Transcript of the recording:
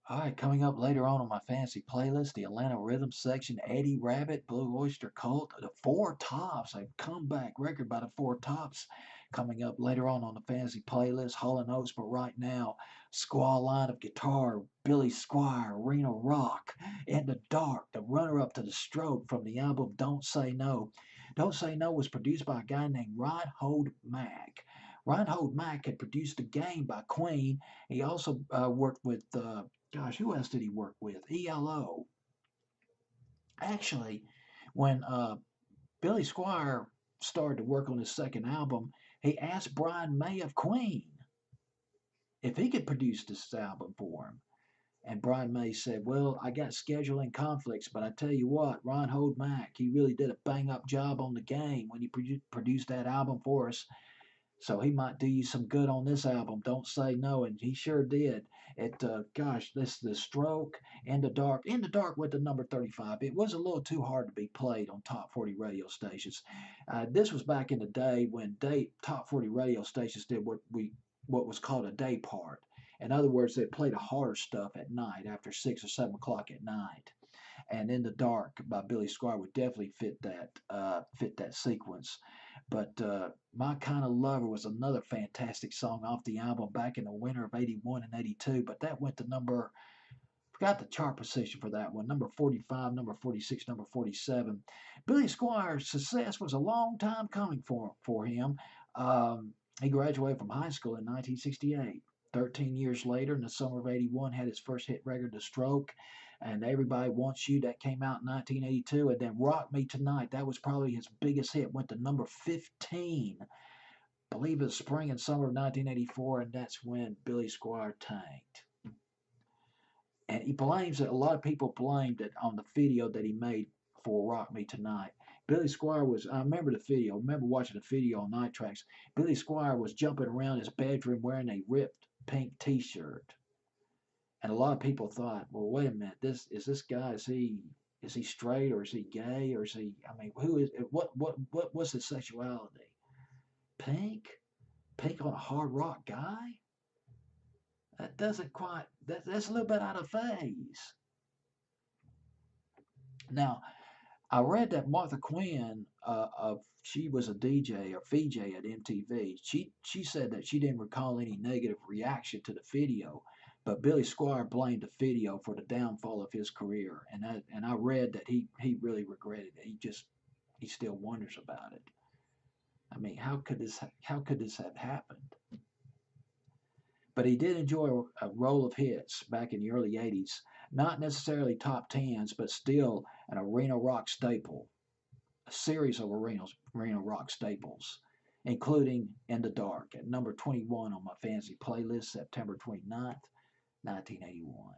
All right, coming up later on my fancy playlist, the Atlanta Rhythm section, Eddie Rabbit, Blue Oyster Cult, the Four Tops, a comeback record by the Four Tops. Coming up later on the fancy playlist, Hall and Oates, but right now, Squall Line of Guitar, Billy Squier, Arena Rock, In the Dark, the runner-up to the Stroke from the album Don't Say No. Don't Say No was produced by a guy named Reinhold Mack. Reinhold Mack had produced The Game by Queen. He also worked with gosh, who else did he work with? ELO. Actually, when Billy Squier started to work on his second album, he asked Brian May of Queen if he could produce this album for him. And Brian May said, "Well, I got scheduling conflicts, but I tell you what, Ron Mack, he really did a bang up job on the game when he produced that album for us. So he might do you some good on this album. Don't say no," and he sure did. Gosh, this the Stroke, In the Dark. In the Dark went to number 35. It was a little too hard to be played on top 40 radio stations. This was back in the day when top 40 radio stations did what was called a day part. In other words, they played the harder stuff at night after 6 or 7 o'clock at night. And In the Dark by Billy Squier would definitely fit that sequence. But My Kind of Lover was another fantastic song off the album back in the winter of 81 and 82, but that went to forgot the chart position for that one, number 45, number 46, number 47. Billy Squier's success was a long time coming for him. He graduated from high school in 1968. 13 years later, in the summer of 81, had his first hit record, The Stroke, and Everybody Wants You, that came out in 1982, and then Rock Me Tonight, that was probably his biggest hit, went to number 15. I believe it was spring and summer of 1984, and that's when Billy Squier tanked. And he blames it. A lot of people blamed it on the video that he made for Rock Me Tonight. Billy Squier was, I remember the video, I remember watching the video on Night Tracks. Billy Squier was jumping around his bedroom wearing a ripped pink t shirt. And a lot of people thought, well, wait a minute, this guy, is he straight or is he gay or is he, I mean, what's his sexuality? Pink? Pink on a hard rock guy? That doesn't quite, that's a little bit out of phase. Now, I read that Martha Quinn, she was a DJ or VJ at MTV. She said that she didn't recall any negative reaction to the video, but Billy Squier blamed the video for the downfall of his career, and I read that he really regretted it. He still wonders about it. I mean, how could this have happened? But he did enjoy a roll of hits back in the early 80s. Not necessarily top tens, but still an arena rock staple. A series of arena rock staples, including In the Dark at number 21 on my fancy playlist, September 29th, 1981.